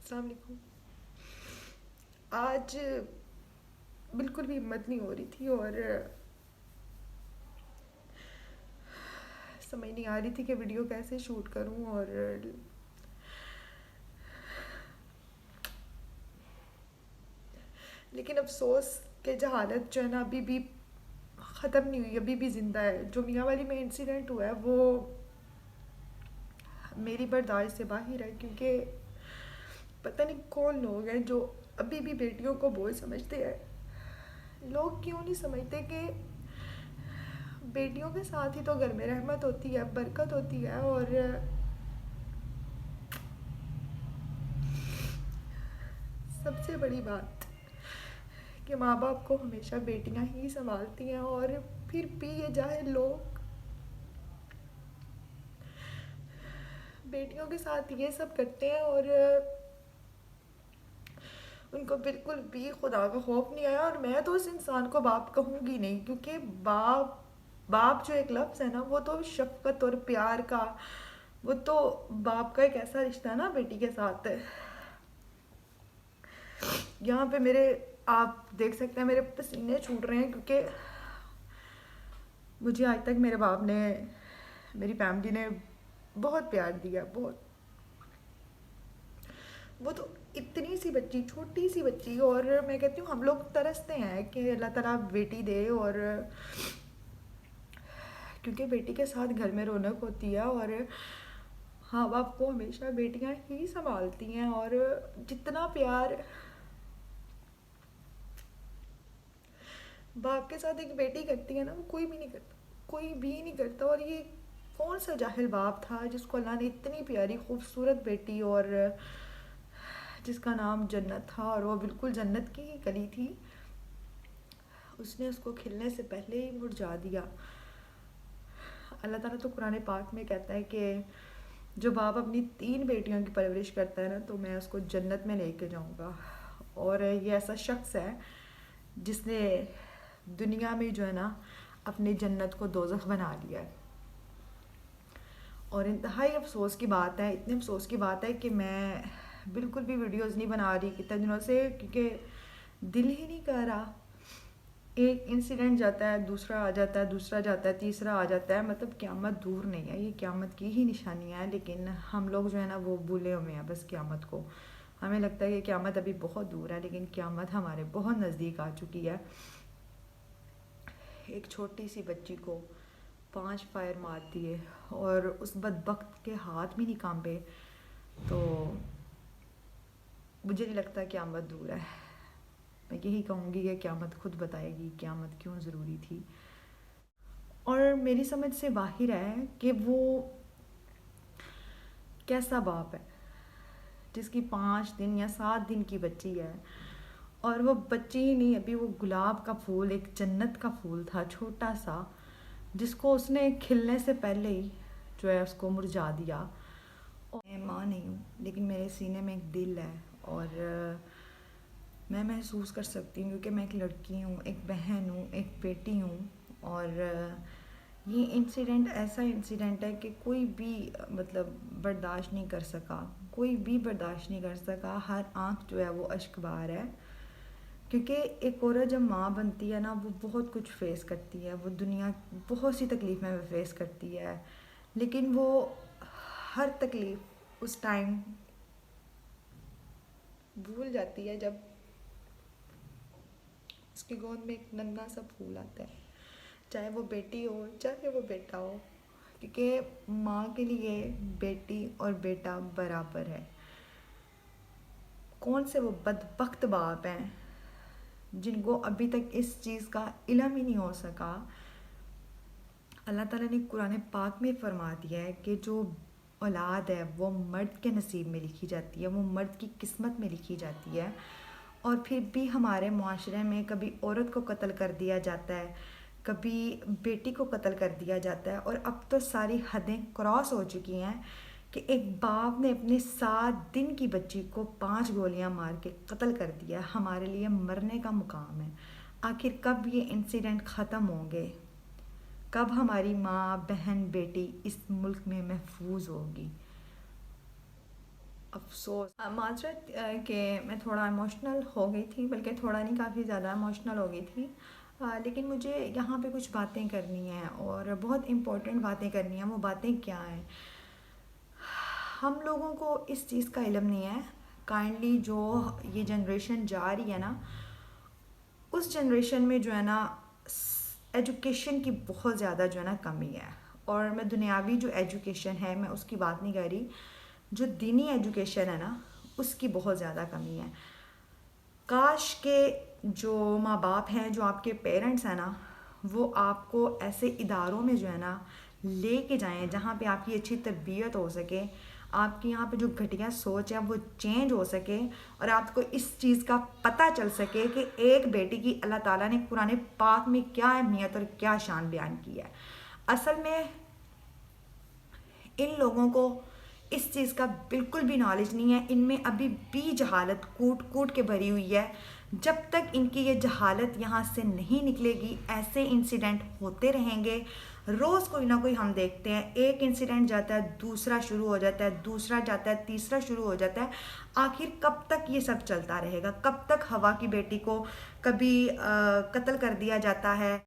السلام علیکم۔ آج بالکل بھی ہمت نہیں ہو رہی تھی اور سمجھ نہیں آ رہی تھی کہ ویڈیو کیسے شوٹ کروں، اور لیکن افسوس کہ جہالت جو ہے نا ابھی بھی ختم نہیں ہوئی، ابھی بھی زندہ ہے۔ جو میاں والی میں انسیڈنٹ ہوا ہے وہ میری برداشت سے باہر ہے، کیونکہ پتہ نہیں کون لوگ ہیں جو ابھی بھی بیٹیوں کو بوجھ سمجھتے ہیں۔ لوگ کیوں نہیں سمجھتے کہ بیٹیوں کے ساتھ ہی تو گھر میں رحمت ہوتی ہے، برکت ہوتی ہے، اور سب سے بڑی بات کہ ماں باپ کو ہمیشہ بیٹیاں ہی سنبھالتی ہیں، اور پھر بھی یہ جاہل لوگ بیٹیوں کے ساتھ یہ سب کرتے ہیں، اور ان کو بالکل بھی خدا کا خوف نہیں آیا۔ اور میں تو اس انسان کو باپ کہوں گی نہیں، کیونکہ باپ جو ایک لفظ ہے نا، وہ تو شفقت اور پیار کا، وہ تو باپ کا ایک ایسا رشتہ ہے نا بیٹی کے ساتھ۔ یہاں پہ آپ دیکھ سکتے ہیں میرے پسینے چھوٹ رہے ہیں، کیونکہ مجھے آج تک میرے باپ نے، میری فیملی نے بہت پیار دیا، بہت۔ وہ تو اتنی سی بچی، چھوٹی سی بچی، اور میں کہتی ہوں ہم لوگ ترستے ہیں کہ اللہ تعالیٰ بیٹی دے، اور کیونکہ بیٹی کے ساتھ گھر میں رونق ہوتی ہے، اور ہاں باپ کو ہمیشہ بیٹیاں ہی سنبھالتی ہیں، اور جتنا پیار باپ کے ساتھ ایک بیٹی کرتی ہے نا، وہ کوئی بھی نہیں کرتا، کوئی بھی نہیں کرتا۔ اور یہ کون سا جاہل باپ تھا جس کو اللہ نے اتنی پیاری خوبصورت بیٹی، اور جس کا نام جنت تھا، اور وہ بالکل جنت کی ہی کلی تھی، اس نے اس کو کھلنے سے پہلے ہی مرجھا دیا۔ اللہ تعالیٰ تو قرآن پاک میں کہتا ہے کہ جو باپ اپنی 3 بیٹیوں کی پرورش کرتا ہے نا، تو میں اس کو جنت میں لے کے جاؤں گا۔ اور یہ ایسا شخص ہے جس نے دنیا میں جو ہے نا اپنی جنت کو دوزخ بنا لیا ہے۔ اور انتہائی افسوس کی بات ہے، اتنے افسوس کی بات ہے کہ میں بالکل بھی ویڈیوز نہیں بنا رہی کتنے دنوں سے، کیونکہ دل ہی نہیں کر رہا۔ ایک انسیڈنٹ جاتا ہے، دوسرا آ جاتا ہے، دوسرا جاتا ہے، تیسرا آ جاتا ہے، مطلب قیامت دور نہیں ہے، یہ قیامت کی ہی نشانیاں ہیں، لیکن ہم لوگ جو ہے نا وہ بھولے ہوئے ہیں بس قیامت کو۔ ہمیں لگتا ہے کہ قیامت ابھی بہت دور ہے، لیکن قیامت ہمارے بہت نزدیک آ چکی ہے۔ ایک چھوٹی سی بچی کو 5 فائر مار دیے، اور اس بدبخت کے ہاتھ بھی نہیں کانپے، تو مجھے نہیں لگتا قیامت دور ہے۔ میں یہی کہوں گی کہ قیامت خود بتائے گی قیامت کیوں ضروری تھی۔ اور میری سمجھ سے باہر ہے کہ وہ کیسا باپ ہے جس کی 5 دن یا 7 دن کی بچی ہے، اور وہ بچی ہی نہیں، ابھی وہ گلاب کا پھول، ایک جنت کا پھول تھا چھوٹا سا، جس کو اس نے کھلنے سے پہلے ہی جو ہے اس کو مرجھا دیا۔ میں ماں نہیں ہوں، لیکن میرے سینے میں ایک دل ہے، اور میں محسوس کر سکتی ہوں، کیونکہ میں ایک لڑکی ہوں، ایک بہن ہوں، ایک بیٹی ہوں، اور یہ انسیڈنٹ ایسا انسیڈنٹ ہے کہ کوئی بھی مطلب برداشت نہیں کر سکا، کوئی بھی برداشت نہیں کر سکا۔ ہر آنکھ جو ہے وہ اشک بار ہے، کیونکہ ایک عورت جب ماں بنتی ہے نا، وہ بہت کچھ فیس کرتی ہے، وہ دنیا بہت سی تکلیفیں فیس کرتی ہے، لیکن وہ ہر تکلیف اس ٹائم بھول جاتی ہے جب اس کی گود میں ایک ننھا سا پھول آتا ہے، چاہے وہ بیٹی ہو چاہے وہ بیٹا ہو، کیونکہ ماں کے لیے بیٹی اور بیٹا برابر ہے۔ کون سے وہ بدبخت باپ ہیں جن کو ابھی تک اس چیز کا علم ہی نہیں ہو سکا۔ اللہ تعالیٰ نے قرآن پاک میں فرما دیا ہے کہ جو اولاد ہے وہ مرد کے نصیب میں لکھی جاتی ہے، وہ مرد کی قسمت میں لکھی جاتی ہے، اور پھر بھی ہمارے معاشرے میں کبھی عورت کو قتل کر دیا جاتا ہے، کبھی بیٹی کو قتل کر دیا جاتا ہے، اور اب تو ساری حدیں کراس ہو چکی ہیں کہ ایک باپ نے اپنے 7 دن کی بچی کو 5 گولیاں مار کے قتل کر دیا۔ ہمارے لیے مرنے کا مقام ہے۔ آخر کب یہ انسیڈنٹ ختم ہوں گے؟ کب ہماری ماں، بہن، بیٹی اس ملک میں محفوظ ہوگی؟ افسوس معذرت کہ میں تھوڑا ایموشنل ہو گئی تھی، بلکہ تھوڑا نہیں کافی زیادہ ایموشنل ہو گئی تھی، لیکن مجھے یہاں پہ کچھ باتیں کرنی ہیں اور بہت امپورٹنٹ باتیں کرنی ہیں۔ وہ باتیں کیا ہیں؟ ہم لوگوں کو اس چیز کا علم نہیں ہے، کائنڈلی جو یہ جنریشن جا رہی ہے نا، اس جنریشن میں جو ہے نا ایجوکیشن کی بہت زیادہ جو ہے نا کمی ہے۔ اور میں دنیاوی جو ایجوکیشن ہے میں اس کی بات نہیں کر رہی، جو دینی ایجوکیشن ہے نا اس کی بہت زیادہ کمی ہے۔ کاش کہ جو ماں باپ ہیں، جو آپ کے پیرنٹس ہیں نا، وہ آپ کو ایسے اداروں میں جو ہے نا لے کے جائیں جہاں پہ آپ کی اچھی تربیت ہو سکے، آپ کی یہاں پہ جو گھٹیا سوچ ہے وہ چینج ہو سکے، اور آپ کو اس چیز کا پتہ چل سکے کہ ایک بیٹی کی اللہ تعالیٰ نے قرآن پاک میں کیا اہمیت اور کیا شان بیان کی ہے۔ اصل میں ان لوگوں کو اس چیز کا بالکل بھی نالج نہیں ہے، ان میں ابھی بھی جہالت کوٹ کوٹ کے بھری ہوئی ہے۔ جب تک ان کی یہ جہالت یہاں سے نہیں نکلے گی، ایسے انسیڈنٹ ہوتے رہیں گے۔ روز کوئی نہ کوئی ہم دیکھتے ہیں، ایک انسیڈنٹ جاتا ہے دوسرا شروع ہو جاتا ہے، دوسرا جاتا ہے تیسرا شروع ہو جاتا ہے۔ آخر کب تک یہ سب چلتا رہے گا؟ کب تک ہوا کی بیٹی کو کبھی قتل کر دیا جاتا ہے؟